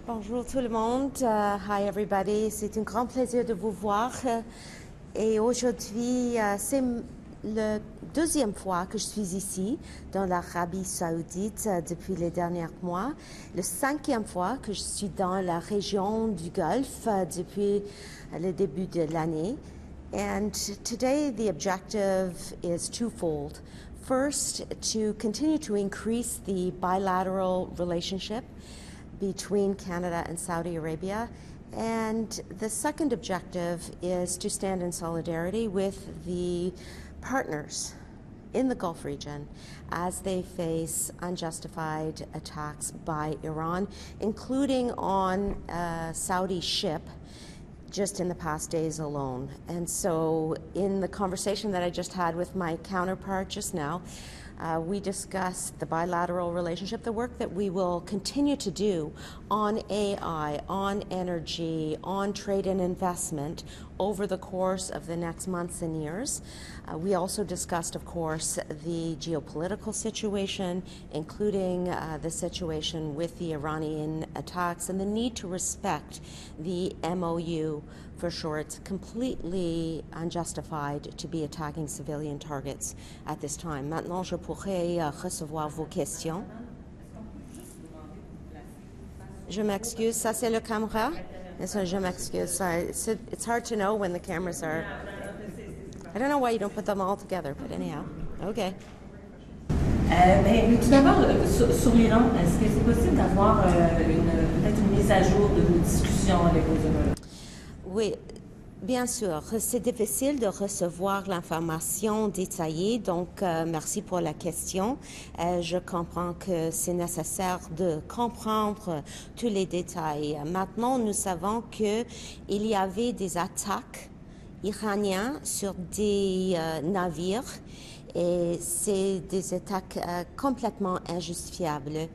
Bonjour tout le monde. Hi everybody. C'est un grand plaisir de vous voir. Et aujourd'hui, c'est la deuxième fois que je suis ici dans l'Arabie Saoudite depuis les derniers mois. La cinquième fois que je suis dans la région du Golfe depuis le début de l'année. And today the objective is twofold. First, to continue to increase the bilateral relationship between Canada and Saudi Arabia. And the second objective is to stand in solidarity with the partners in the Gulf region as they face unjustified attacks by Iran, including on a Saudi ship just in the past days alone. And so in the conversation that I just had with my counterpart just now, we discussed the bilateral relationship, the work that we will continue to do on AI, on energy, on trade and investment over the course of the next months and years. We also discussed, of course, the geopolitical situation, including the situation with the Iranian attacks and the need to respect the MOU. For sure, it's completely unjustified to be attacking civilian targets at this time. Maintenant, je pourrais recevoir vos questions. Je m'excuse, ça c'est le caméra? Je m'excuse. It's hard to know when the cameras are. I don't know why you don't put them all together, but anyhow. Okay. Mais tout d'abord, sur l'Iran, est-ce que c'est possible d'avoir peut-être une mise à jour de vos discussions avec vos homologues? Oui, bien sûr. C'est difficile de recevoir l'information détaillée, donc merci pour la question. Je comprends que c'est nécessaire de comprendre tous les détails. Maintenant, nous savons qu'il y avait des attaques iraniennes sur des navires. Et c'est des attaques complètement injustifiables.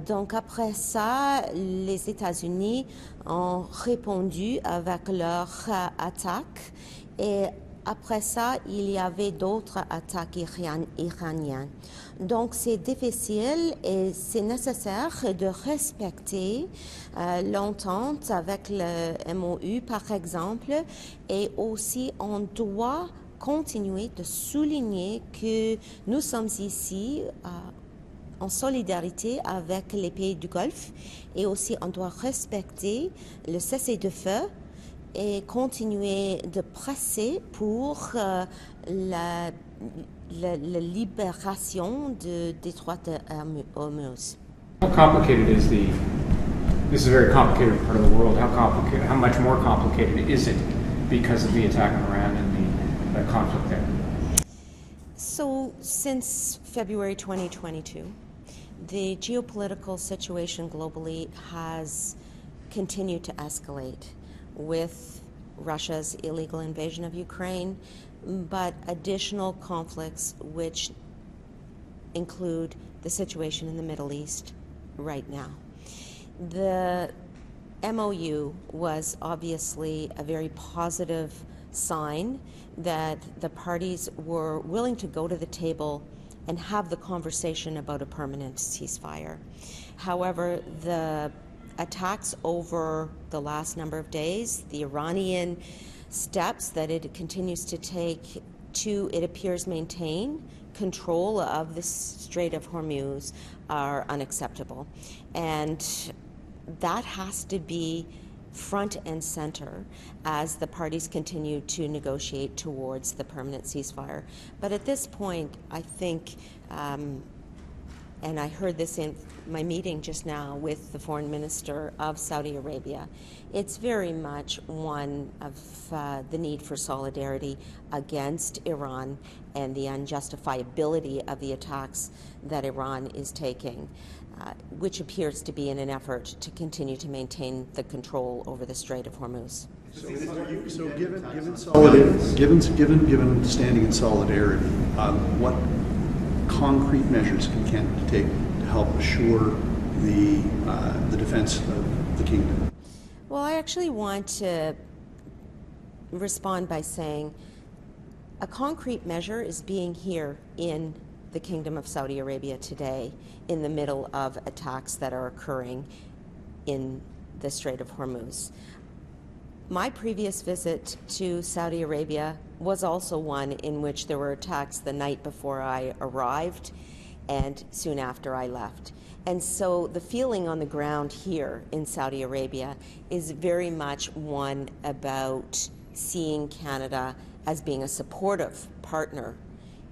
Donc après ça, les États-Unis ont répondu avec leur attaque. Et après ça, il y avait d'autres attaques iraniennes. Donc c'est difficile et c'est nécessaire de respecter l'entente avec le MOU, par exemple. Et aussi, on doit continuer de souligner que nous sommes ici en solidarité avec les pays du Golfe et aussi on doit respecter le cessez-le-feu et continuer de presser pour la libération du détroit de Hormuz. How complicated is this is a very complicated part of the world. How much more complicated is it because of the attack on Iran and the conflict there? So since February 2022, the geopolitical situation globally has continued to escalate with Russia's illegal invasion of Ukraine, but additional conflicts which include the situation in the Middle East right now. The MOU was obviously a very positive sign that the parties were willing to go to the table and have the conversation about a permanent ceasefire. However, the attacks over the last number of days, the Iranian steps that it continues to take to, it appears, maintain control of the Strait of Hormuz are unacceptable. And that has to be front and center as the parties continue to negotiate towards the permanent ceasefire. But at this point, I think, and I heard this in my meeting just now with the Foreign Minister of Saudi Arabia, it's very much one of the need for solidarity against Iran and the unjustifiability of the attacks that Iran is taking. Which appears to be in an effort to continue to maintain the control over the Strait of Hormuz. So given standing in solidarity, what concrete measures can Canada take to help assure the defense of the kingdom? Well, I actually want to respond by saying a concrete measure is being here in the Kingdom of Saudi Arabia today in the middle of attacks that are occurring in the Strait of Hormuz. My previous visit to Saudi Arabia was also one in which there were attacks the night before I arrived and soon after I left. And so the feeling on the ground here in Saudi Arabia is very much one about seeing Canada as being a supportive partner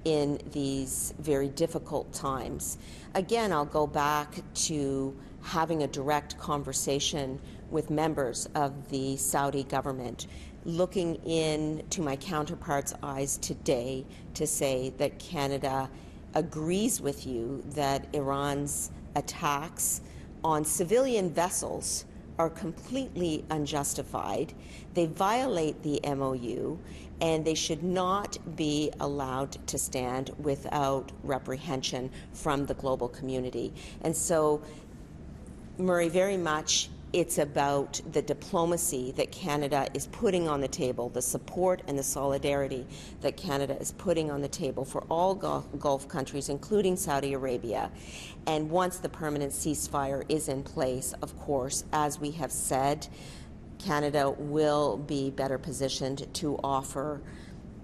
in these very difficult times. Again, I'll go back to having a direct conversation with members of the Saudi government, looking into my counterparts' eyes today to say that Canada agrees with you that Iran's attacks on civilian vessels are completely unjustified. They violate the MOU, and they should not be allowed to stand without reprehension from the global community. And so, Murray, very much it's about the diplomacy that Canada is putting on the table, the support and the solidarity that Canada is putting on the table for all Gulf countries, including Saudi Arabia. And once the permanent ceasefire is in place, of course, as we have said, Canada will be better positioned to offer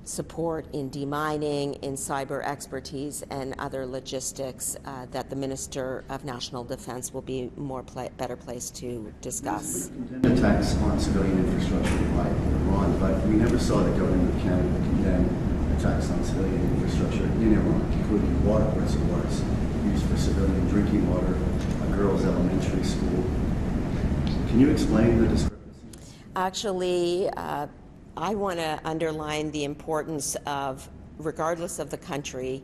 support in demining, in cyber expertise, and other logistics that the Minister of National Defense will be better placed to discuss. Attacks on civilian infrastructure by Iran, but we never saw the government of Canada condemn attacks on civilian infrastructure in Iran, including water reservoirs used for civilian drinking water, a girls' elementary school. Can you explain the discrepancy? Actually, I want to underline the importance of, regardless of the country,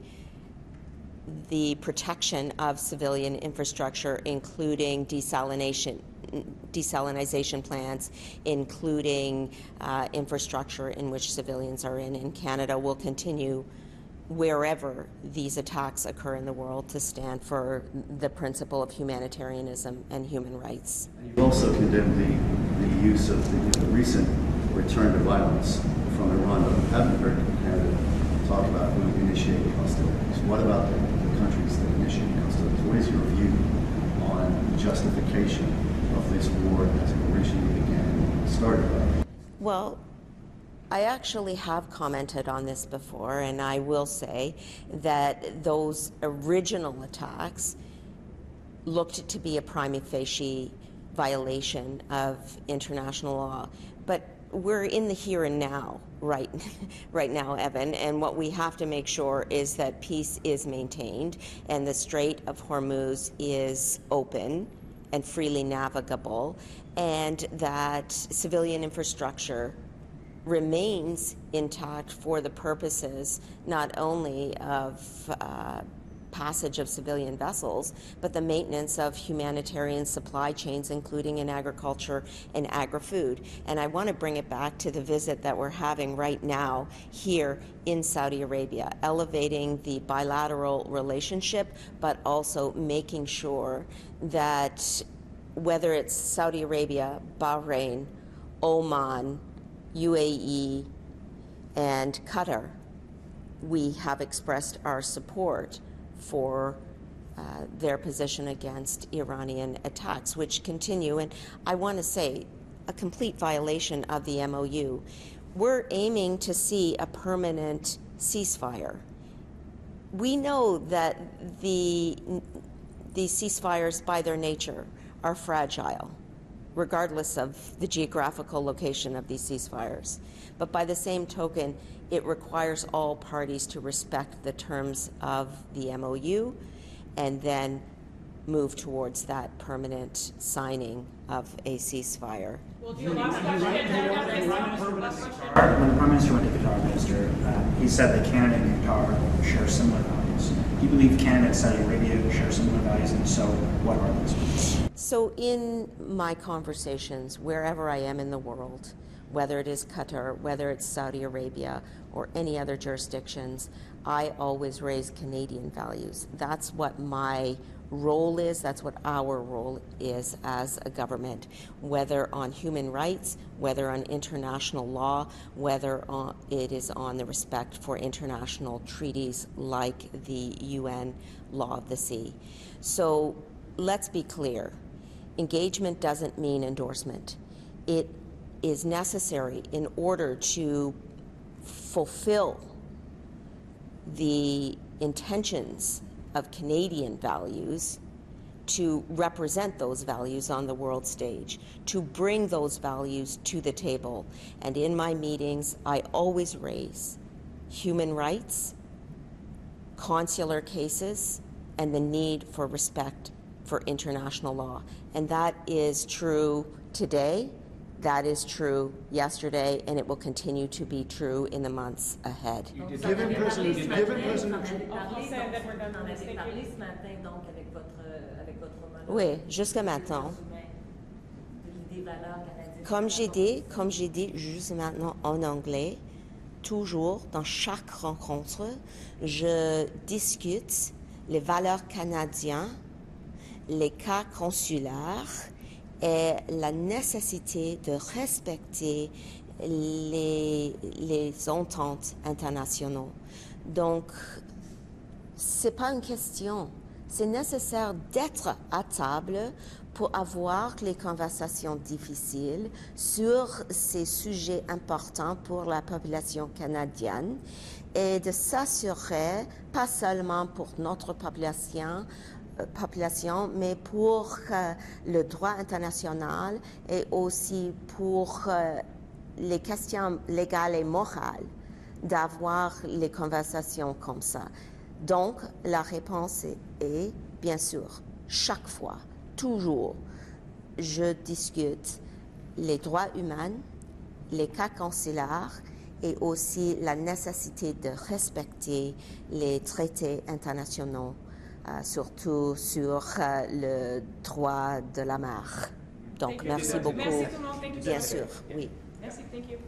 the protection of civilian infrastructure, including desalination plants, including infrastructure in which civilians are in. And Canada will continue, wherever these attacks occur in the world, to stand for the principle of humanitarianism and human rights. You've also condemned the use of the recent return to violence from Iran, but we haven't heard Canada talk about who initiated hostilities. What about the countries that initiated hostilities? What is your view on the justification of this war as it originally began and started by? Well, I actually have commented on this before, and I will say that those original attacks looked to be a prima facie violation of international law. But we're in the here and now, right now, Evan, and what we have to make sure is that peace is maintained and the Strait of Hormuz is open and freely navigable, and that civilian infrastructure remains intact for the purposes not only of passage of civilian vessels, but the maintenance of humanitarian supply chains, including in agriculture and agri-food. And I want to bring it back to the visit that we're having right now here in Saudi Arabia, elevating the bilateral relationship, but also making sure that whether it's Saudi Arabia, Bahrain, Oman, UAE, and Qatar, we have expressed our support for their position against Iranian attacks, which continue. And I want to say, a complete violation of the MOU. We're aiming to see a permanent ceasefire. We know that these ceasefires, by their nature, are fragile, regardless of the geographical location of these ceasefires. But by the same token, it requires all parties to respect the terms of the MOU and then move towards that permanent signing of a ceasefire. When the Prime Minister went to Qatar, he said that Canada and Qatar share similar values. Do you believe Canada and Saudi Arabia share similar values, and so what are those? So in my conversations, wherever I am in the world, whether it is Qatar, whether it's Saudi Arabia, or any other jurisdictions, I always raise Canadian values. That's what my role is, that's what our role is as a government, whether on human rights, whether on international law, whether it is on the respect for international treaties like the UN Law of the Sea. So let's be clear. engagement doesn't mean endorsement. It is necessary in order to fulfill the intentions of Canadian values, to represent those values on the world stage, to bring those values to the table. And in my meetings, I always raise human rights, consular cases, and the need for respect for international law. And that is true today, that is true yesterday, and it will continue to be true in the months ahead. Given President Oui, jusqu'à maintenant. Comme j'ai dit jusqu'à maintenant en anglais, toujours dans chaque rencontre, je discute les valeurs canadiennes, les cas consulaires et la nécessité de respecter les ententes internationales. Donc, c'est pas une question. C'est nécessaire d'être à table pour avoir les conversations difficiles sur ces sujets importants pour la population canadienne et de s'assurer, pas seulement pour notre population, mais pour le droit international et aussi pour les questions légales et morales d'avoir les conversations comme ça. Donc, la réponse est, bien sûr, chaque fois, toujours, je discute les droits humains, les cas consulaires et aussi la nécessité de respecter les traités internationaux, surtout sur le droit de la mer. Donc, merci beaucoup. Merci tout le monde. Thank you, Bien sir. sûr, oui. Merci, thank you.